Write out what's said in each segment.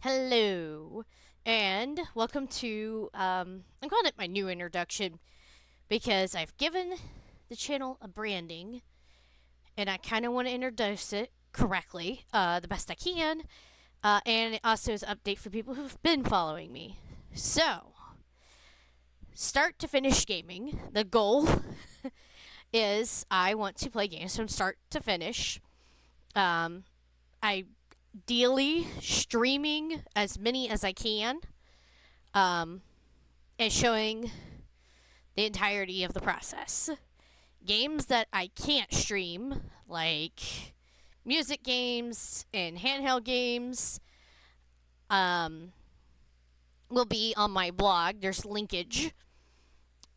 Hello, and welcome to, I'm calling it my new introduction because I've given the channel a branding and I kind of want to introduce it correctly, the best I can, and it also is an update for people who've been following me. So, start to finish gaming, the goal is I want to play games from start to finish. Ideally streaming as many as I can, and showing the entirety of the process. Games that I can't stream, like music games and handheld games, will be on my blog. There's linkage.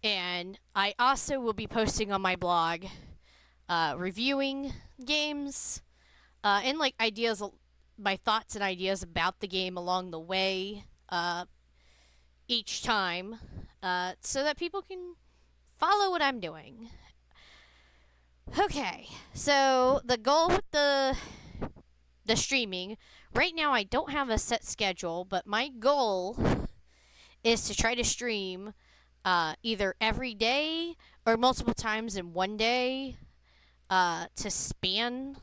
And I also will be posting on my blog reviewing games and like ideas, my thoughts and ideas about the game along the way each time, so that people can follow what I'm doing. Okay, so the goal with the streaming right now, I don't have a set schedule, but my goal is to try to stream either every day or multiple times in one day, to span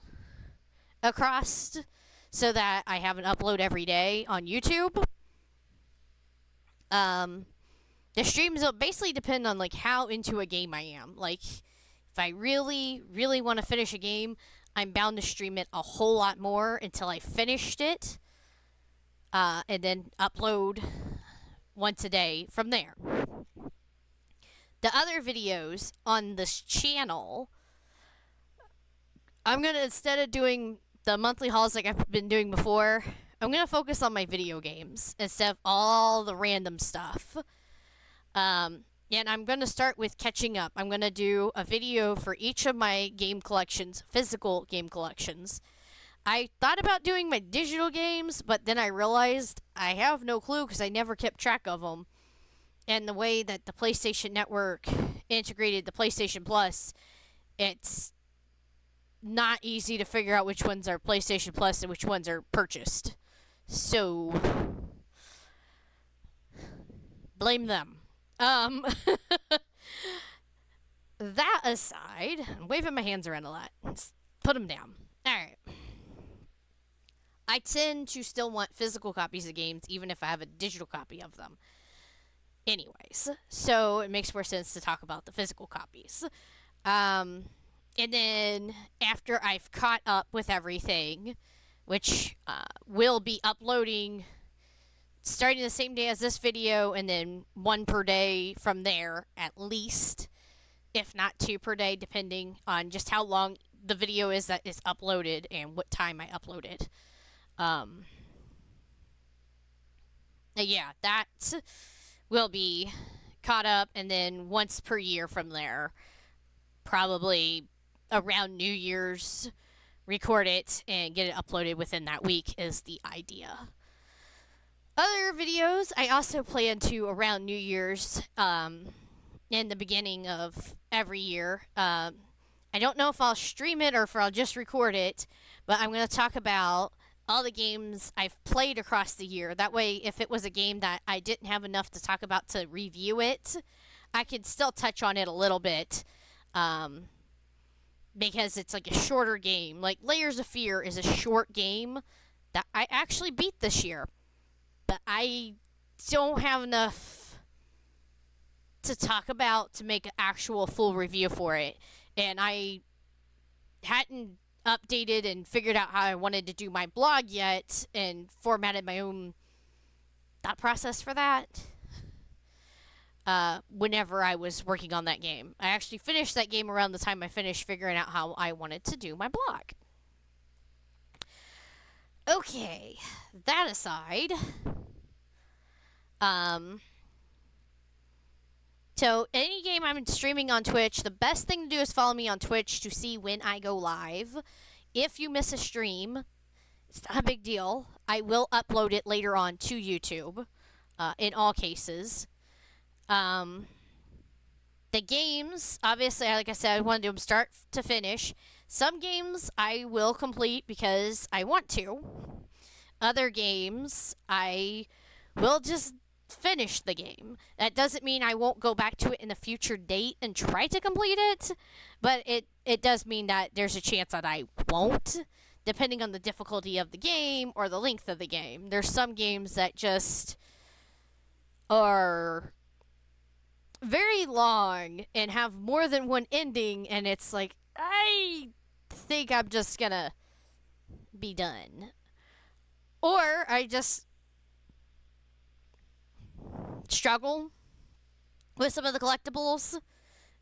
across so that I have an upload every day on YouTube. The streams will basically depend on like how into a game I am. Like if I really, really want to finish a game, I'm bound to stream it a whole lot more until I finished it, and then upload once a day from there. The other videos on this channel, I'm going to, instead of doing the monthly hauls like I've been doing before, I'm going to focus on my video games instead of all the random stuff. And I'm going to start with catching up. I'm going to do a video for each of my game collections, physical game collections. I thought about doing my digital games, but then I realized I have no clue because I never kept track of them. And the way that the PlayStation Network integrated the PlayStation Plus, it's not easy to figure out which ones are PlayStation Plus and which ones are purchased. So, blame them. That aside, I'm waving my hands around a lot. Let's put them down. Alright. I tend to still want physical copies of games, even if I have a digital copy of them. Anyways, so it makes more sense to talk about the physical copies. And then after I've caught up with everything, which will be uploading starting the same day as this video, and then one per day from there at least, if not two per day, depending on just how long the video is that is uploaded and what time I uploaded. Yeah, that will be caught up, and then once per year from there, probably around New Year's, record it and get it uploaded within that week is the idea. Other videos I also plan to around New Year's, in the beginning of every year. I don't know if I'll stream it or if I'll just record it, but I'm going to talk about all the games I've played across the year. That way, if it was a game that I didn't have enough to talk about to review it, I could still touch on it a little bit, because it's like a shorter game. Like Layers of Fear is a short game that I actually beat this year, but I don't have enough to talk about to make an actual full review for it. And I hadn't updated and figured out how I wanted to do my blog yet and formatted my own thought process for that. Whenever I was working on that game, I actually finished that game around the time I finished figuring out how I wanted to do my blog. Okay, that aside, so any game I'm streaming on Twitch, the best thing to do is follow me on Twitch to see when I go live. If you miss a stream, it's not a big deal. I will upload it later on to YouTube, in all cases. The games, obviously, like I said, I want to do them start to finish. Some games I will complete because I want to. Other games, I will just finish the game. That doesn't mean I won't go back to it in a future date and try to complete it, but it does mean that there's a chance that I won't, depending on the difficulty of the game or the length of the game. There's some games that just are very long and have more than one ending, and it's like, I think I'm just gonna be done. Or I just struggle with some of the collectibles,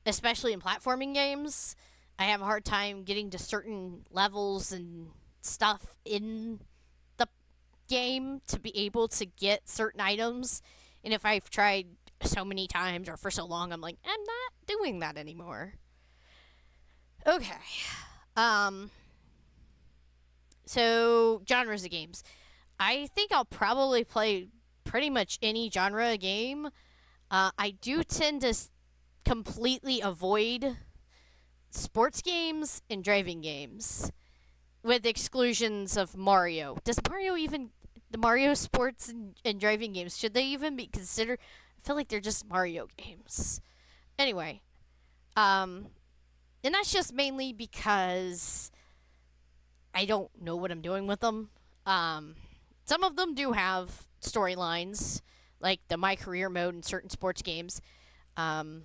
especially in platforming games. I have a hard time getting to certain levels and stuff in the game to be able to get certain items. And if I've tried so many times or for so long, I'm like, I'm not doing that anymore. Okay. Um so genres of games. I think I'll probably play pretty much any genre of game. I do tend to completely avoid sports games and driving games, with exclusions of Mario. Does Mario even the Mario sports and driving games, should they even be considered? I feel like they're just Mario games. Anyway, and that's just mainly because I don't know what I'm doing with them. Some of them do have storylines, like the My Career mode in certain sports games. And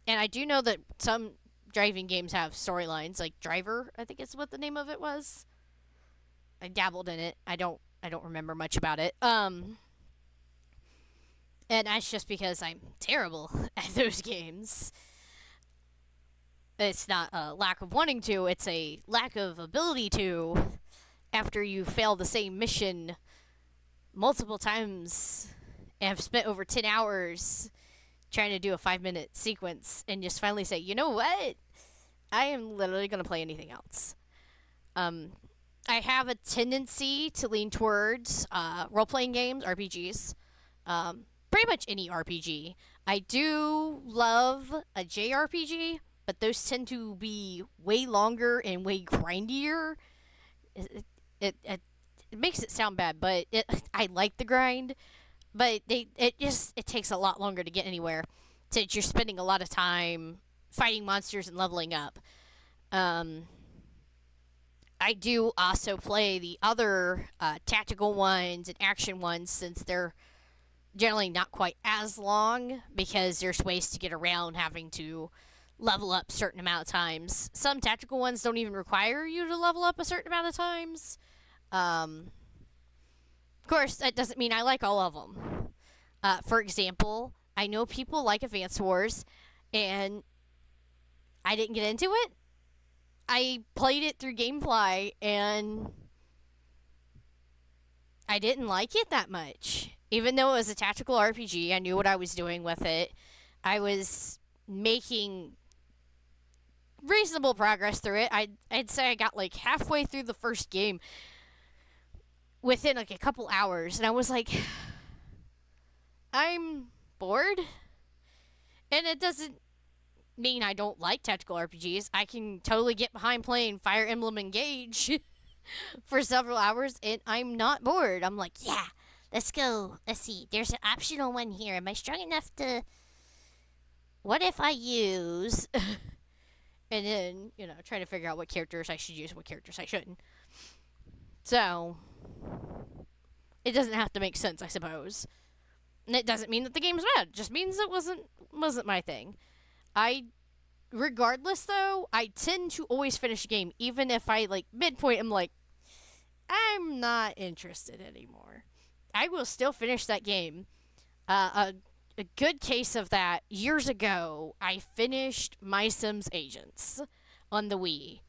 I do know that some driving games have storylines, like Driver, I think is what the name of it was. I dabbled in it. I don't remember much about it. And that's just because I'm terrible at those games. It's not a lack of wanting to, it's a lack of ability to after you fail the same mission multiple times and have spent over 10 hours trying to do a 5-minute sequence and just finally say, you know what? I am literally going to play anything else. I have a tendency to lean towards role-playing games, RPGs. Pretty much any RPG. I do love a JRPG, but those tend to be way longer and way grindier. It makes it sound bad, but I like the grind, but it takes a lot longer to get anywhere, since you're spending a lot of time fighting monsters and leveling up. I do also play the other tactical ones and action ones, since they're generally not quite as long, because there's ways to get around having to level up certain amount of times. Some tactical ones don't even require you to level up a certain amount of times. Of course, that doesn't mean I like all of them. For example, I know people like Advance Wars, and I didn't get into it. I played it through Gamefly, and I didn't like it that much. Even though it was a tactical RPG, I knew what I was doing with it. I was making reasonable progress through it. I'd say I got like halfway through the first game within like a couple hours, and I was like, I'm bored. And it doesn't mean I don't like tactical RPGs. I can totally get behind playing Fire Emblem Engage for several hours, and I'm not bored. I'm like, yeah, let's go. Let's see. There's an optional one here. Am I strong enough to... What if I use... and then, trying to figure out what characters I should use and what characters I shouldn't. So, it doesn't have to make sense, I suppose. And it doesn't mean that the game's bad. It just means it wasn't my thing. Regardless though, I tend to always finish a game, even if I, midpoint, I'm like, I'm not interested anymore. I will still finish that game. A good case of that, years ago, I finished My Sims Agents on the Wii.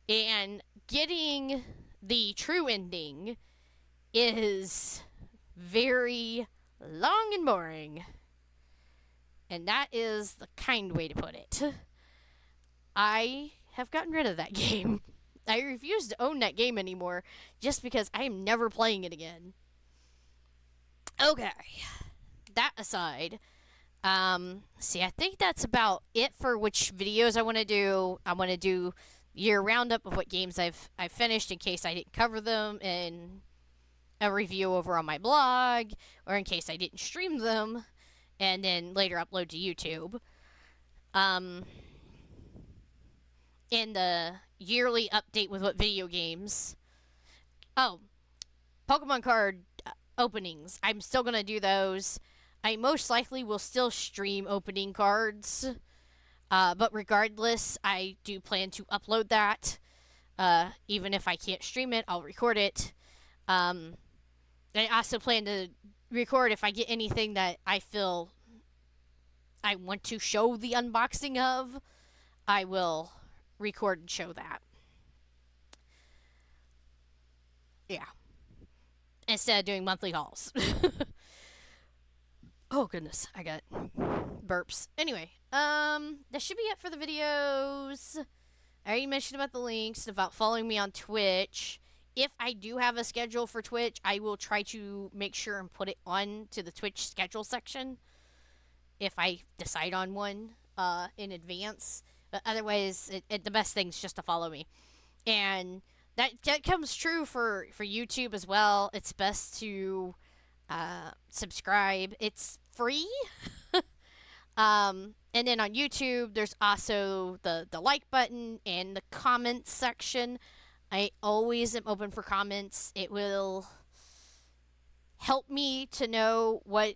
And getting the true ending is very long and boring. And that is the kind way to put it. I have gotten rid of that game. I refuse to own that game anymore, just because I am never playing it again. Okay. That aside, I think that's about it for which videos I want to do. I want to do year roundup of what games I've finished in case I didn't cover them in a review over on my blog, or in case I didn't stream them and then later upload to YouTube. Um, in the yearly update with what video games. Oh, Pokemon card openings. I'm still going to do those. I most likely will still stream opening cards. But regardless, I do plan to upload that. Even if I can't stream it, I'll record it. I also plan to record if I get anything that I feel I want to show the unboxing of. I will record and show that. Yeah. Instead of doing monthly hauls. Oh goodness, I got burps. Anyway, that should be it for the videos. I already mentioned about the links, about following me on Twitch. If I do have a schedule for Twitch, I will try to make sure and put it on to the Twitch schedule section if I decide on one in advance. But otherwise, the best thing is just to follow me. And that comes true for YouTube as well. It's best to subscribe. It's free. And then on YouTube, there's also the like button and the comments section. I always am open for comments. It will help me to know what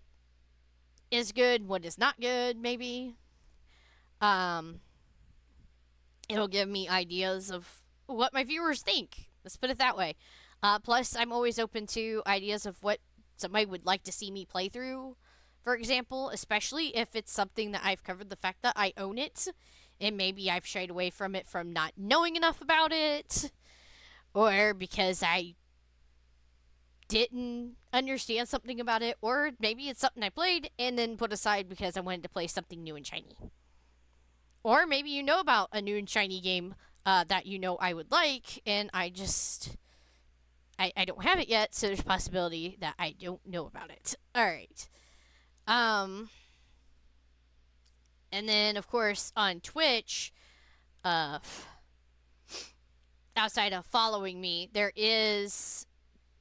is good, what is not good, maybe. It'll give me ideas of what my viewers think. Let's put it that way. Plus, I'm always open to ideas of what somebody would like to see me play through, for example, especially if it's something that I've covered the fact that I own it, and maybe I've shied away from it from not knowing enough about it, or because I didn't understand something about it, or maybe it's something I played and then put aside because I wanted to play something new and shiny. Or maybe you know about a new and shiny game that you know I would like, and I don't have it yet, so there's a possibility that I don't know about it. Alright. And then, of course, on Twitch, outside of following me, there is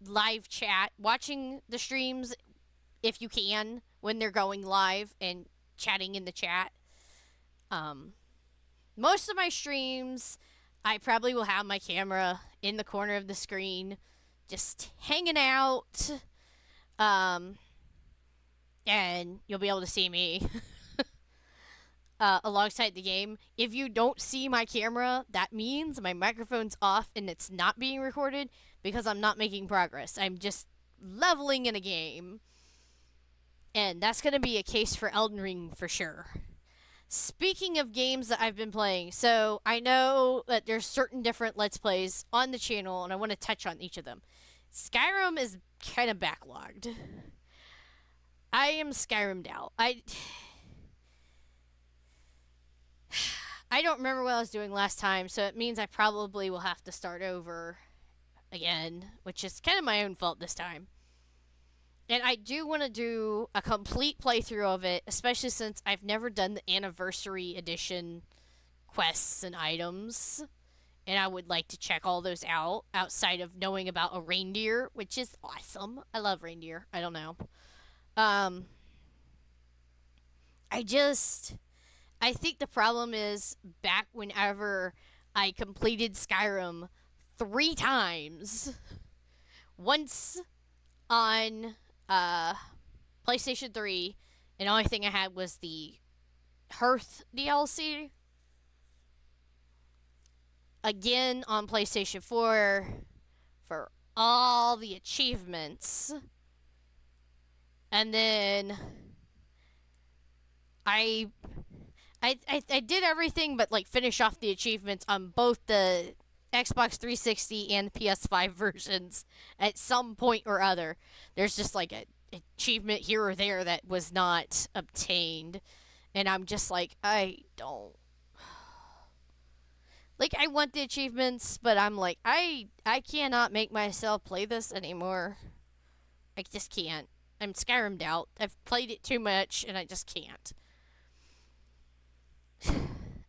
live chat, watching the streams if you can when they're going live and chatting in the chat. Most of my streams, I probably will have my camera in the corner of the screen, just hanging out. And you'll be able to see me alongside the game. If you don't see my camera, that means my microphone's off and it's not being recorded because I'm not making progress. I'm just leveling in a game. And that's going to be a case for Elden Ring for sure. Speaking of games that I've been playing, so I know that there's certain different Let's Plays on the channel, and I want to touch on each of them. Skyrim is kind of backlogged. I am Skyrim'd out. I don't remember what I was doing last time, so it means I probably will have to start over again, which is kind of my own fault this time. And I do want to do a complete playthrough of it, especially since I've never done the Anniversary Edition quests and items. And I would like to check all those out outside of knowing about a reindeer, which is awesome. I love reindeer. I don't know. I think the problem is back whenever I completed Skyrim 3 times. Once on PlayStation 3, and the only thing I had was the Hearth DLC. Again on PlayStation 4 for all the achievements. And then I did everything but like finish off the achievements on both the Xbox 360 and PS5 versions at some point or other. There's just like an achievement here or there that was not obtained. And I'm just like, I don't. Like, I want the achievements, but I'm like, I cannot make myself play this anymore. I just can't. I'm Skyrim'd out. I've played it too much, and I just can't.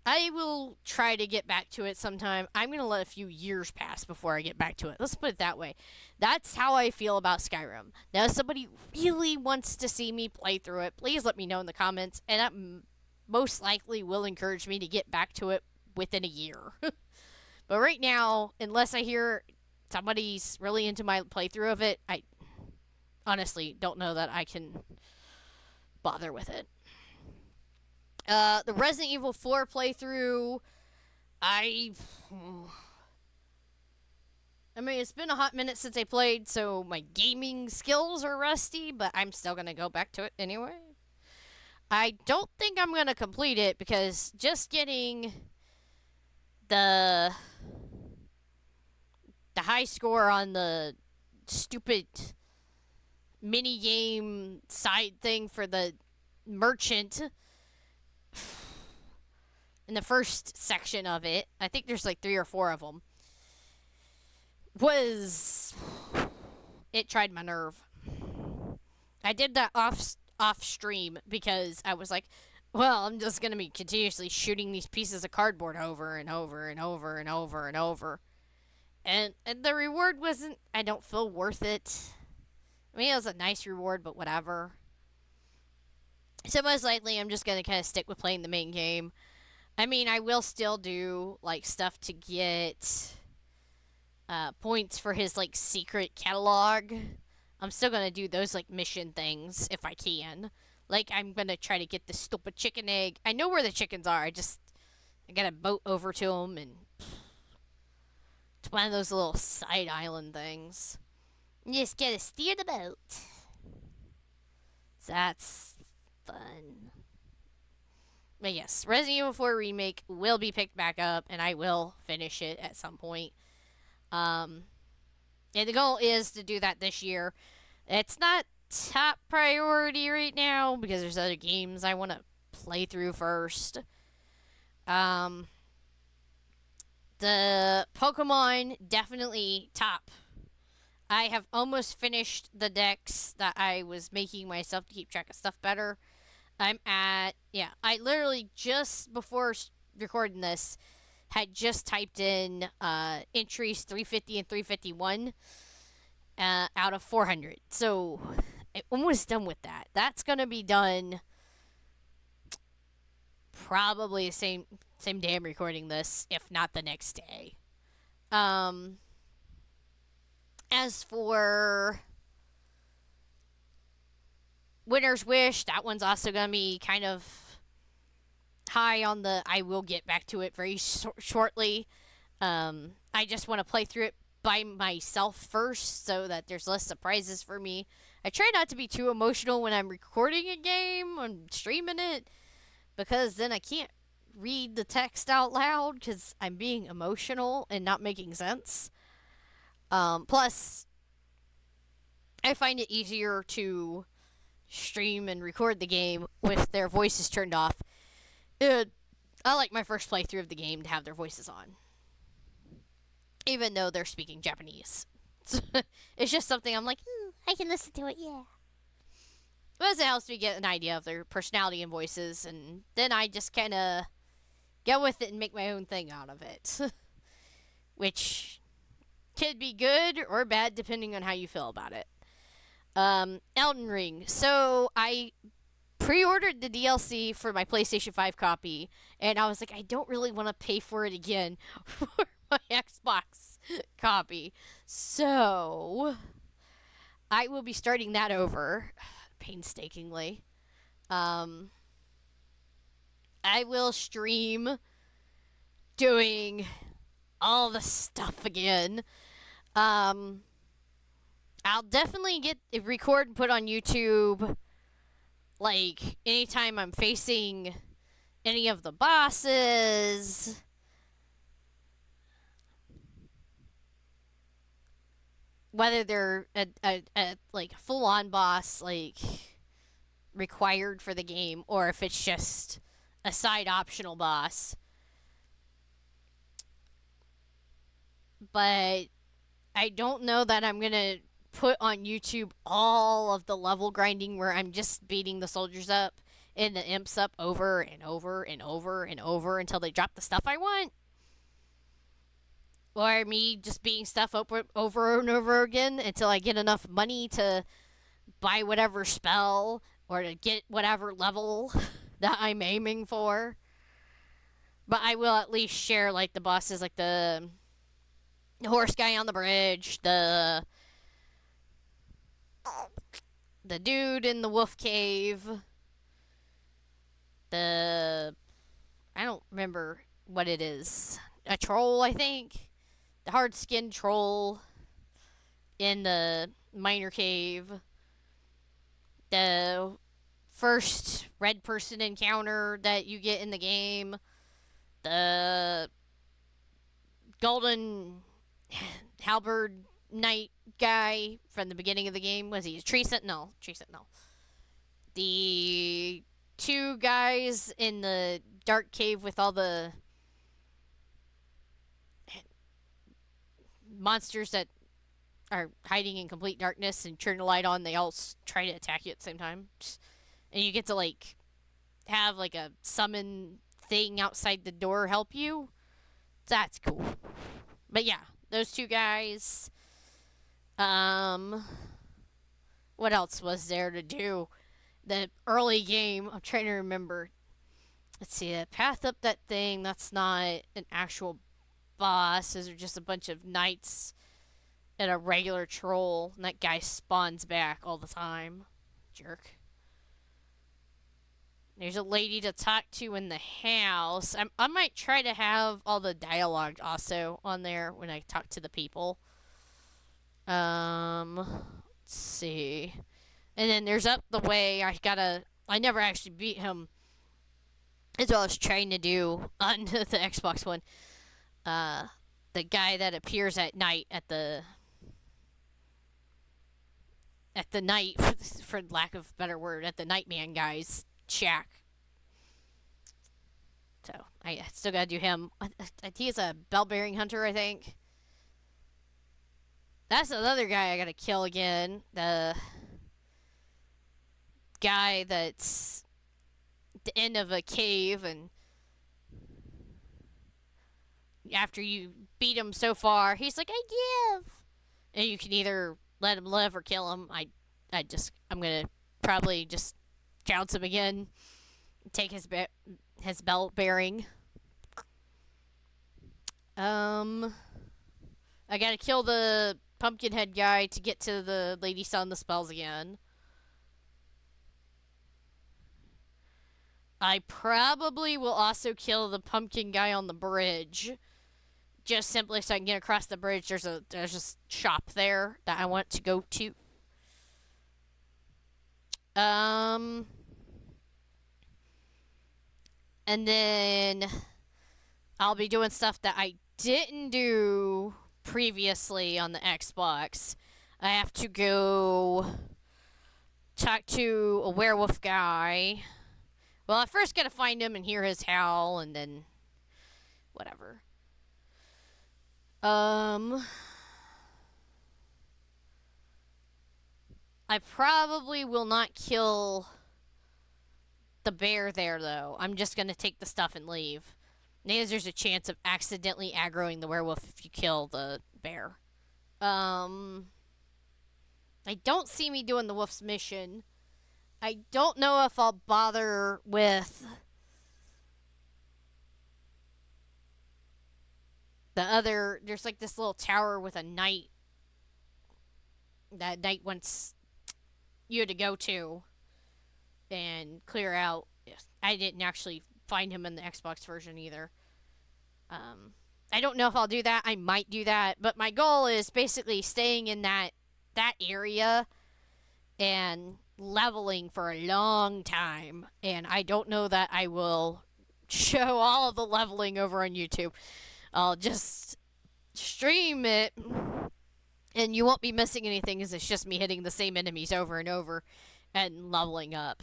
I will try to get back to it sometime. I'm going to let a few years pass before I get back to it. Let's put it that way. That's how I feel about Skyrim. Now, if somebody really wants to see me play through it, please let me know in the comments, and that most likely will encourage me to get back to it within a year. But right now, unless I hear somebody's really into my playthrough of it, I honestly don't know that I can bother with it. The Resident Evil 4 playthrough, I. I mean, it's been a hot minute since I played, so my gaming skills are rusty, but I'm still gonna go back to it anyway. I don't think I'm gonna complete it because just getting the high score on the stupid mini game side thing for the merchant in the first section of it, I think there's like 3 or 4 of them, was it tried my nerve. I did that off stream because I was like, well, I'm just gonna be continuously shooting these pieces of cardboard over and over and over and over and over, and the reward wasn't. I don't feel worth it. I mean, it was a nice reward, but whatever. So most likely, I'm just gonna kind of stick with playing the main game. I mean, I will still do like stuff to get points for his like secret catalog. I'm still gonna do those like mission things if I can. Like I'm gonna try to get the stupid chicken egg. I know where the chickens are. I gotta boat over to them, and it's one of those little side island things. You just gotta steer the boat. So that's fun. But yes, Resident Evil 4 Remake will be picked back up, and I will finish it at some point. And the goal is to do that this year. It's not top priority right now because there's other games I want to play through first. The Pokemon definitely top. I have almost finished the decks that I was making myself to keep track of stuff better. I literally just before recording this had just typed in entries 350 and 351 out of 400. So I'm almost done with that. That's going to be done probably the same day I'm recording this, if not the next day. As for Winter's Wish, that one's also going to be kind of high on the I will get back to it very shortly. I just want to play through it by myself first so that there's less surprises for me. I try not to be too emotional when I'm recording a game, I'm streaming it, because then I can't read the text out loud because I'm being emotional and not making sense. Plus, I find it easier to stream and record the game with their voices turned off. I like my first playthrough of the game to have their voices on, even though they're speaking Japanese. It's just something I'm like, I can listen to it, yeah. But it helps me get an idea of their personality and voices, and then I just kind of go with it and make my own thing out of it. Which could be good or bad depending on how you feel about it. Elden Ring. So I pre-ordered the DLC for my PlayStation 5 copy, and I was like, I don't really want to pay for it again for my Xbox copy. So I will be starting that over painstakingly. I will stream doing all the stuff again. I'll definitely record and put on YouTube, like, anytime I'm facing any of the bosses. Whether they're a like full-on boss, like, required for the game, or if it's just a side optional boss. But I don't know that I'm going to put on YouTube all of the level grinding where I'm just beating the soldiers up and the imps up over and over and over and over until they drop the stuff I want. Or me just beating stuff over and over again until I get enough money to buy whatever spell or to get whatever level that I'm aiming for. But I will at least share like the bosses, like the horse guy on the bridge, the dude in the wolf cave, the I don't remember what it is. A troll, I think. The hard skinned troll in the minor cave. The first red person encounter that you get in the game. The golden halberd knight guy from the beginning of the game. Was he a tree sentinel? Tree sentinel. The two guys in the dark cave with all the monsters that are hiding in complete darkness and turn the light on. They all try to attack you at the same time, and you get to like have like a summon thing outside the door help you. That's cool. But yeah, those two guys. What else was there to do? The early game, I'm trying to remember. Let's see, a path up that thing, that's not an actual boss. Those are just a bunch of knights and a regular troll. And that guy spawns back all the time. Jerk. There's a lady to talk to in the house. I might try to have all the dialogue also on there when I talk to the people. Let's see. And then there's up the way. I never actually beat him. As well as trying to do on the Xbox One. The guy that appears at night at the night, for lack of a better word, at the Nightman guy's shack. So I still gotta do him. He's a bell-bearing hunter, I think. That's another guy I gotta kill again. The guy that's at the end of a cave, and after you beat him so far, he's like, I give. And you can either let him live or kill him. I'm gonna probably just trounce him again, take his belt bearing. I gotta kill the pumpkin head guy to get to the lady selling the spells again. I probably will also kill the pumpkin guy on the bridge. Just simply so I can get across the bridge. There's a shop there that I want to go to. And then I'll be doing stuff that I didn't do previously on the Xbox. I have to go talk to a werewolf guy. Well, I first gotta find him and hear his howl, and then whatever. I probably will not kill the bear there, though. I'm just gonna take the stuff and leave. Because there's a chance of accidentally aggroing the werewolf if you kill the bear. I don't see me doing the wolf's mission. I don't know if I'll bother with the other. There's like this little tower with a knight that knight wants you to go to and clear out. I didn't actually find him in the Xbox version either. I don't know if I'll do that. I might do that, but my goal is basically staying in that area and leveling for a long time. And I don't know that I will show all of the leveling over on YouTube. I'll just stream it, and you won't be missing anything, as it's just me hitting the same enemies over and over and leveling up.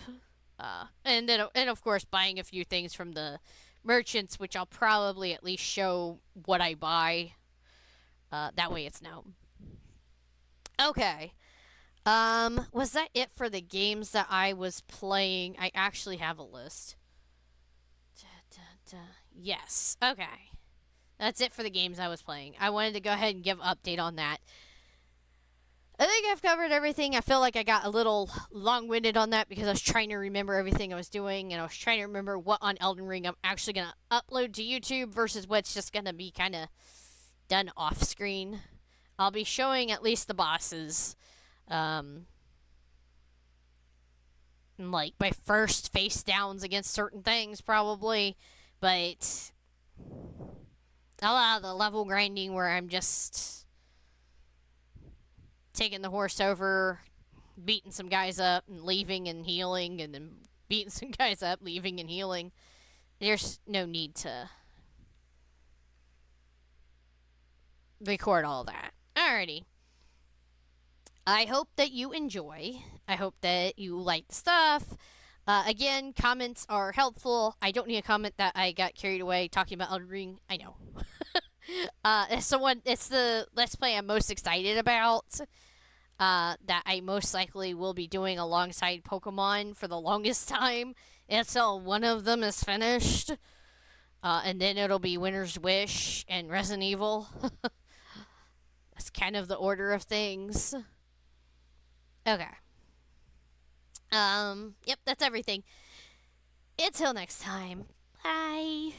And of course buying a few things from the merchants, which I'll probably at least show what I buy. That way it's known. Okay. Was that it for the games that I was playing? I actually have a list. Da, da, da. Yes. Okay. That's it for the games I was playing. I wanted to go ahead and give an update on that. I think I've covered everything. I feel like I got a little long winded on that because I was trying to remember everything I was doing, and I was trying to remember what on Elden Ring I'm actually going to upload to YouTube versus what's just going to be kind of done off screen. I'll be showing at least the bosses. Um, like my first face downs against certain things, probably. But a lot of the level grinding where I'm just taking the horse over, beating some guys up and leaving and healing, and then beating some guys up, leaving and healing. There's no need to record all that. Alrighty. I hope that you enjoy. I hope that you like the stuff. Again, comments are helpful. I don't need a comment that I got carried away talking about Elden Ring. I know. It's the Let's Play I'm most excited about. That I most likely will be doing alongside Pokemon for the longest time until one of them is finished. And then it'll be Winter's Wish and Resident Evil. That's kind of the order of things. Okay. Yep, that's everything. Until next time. Bye.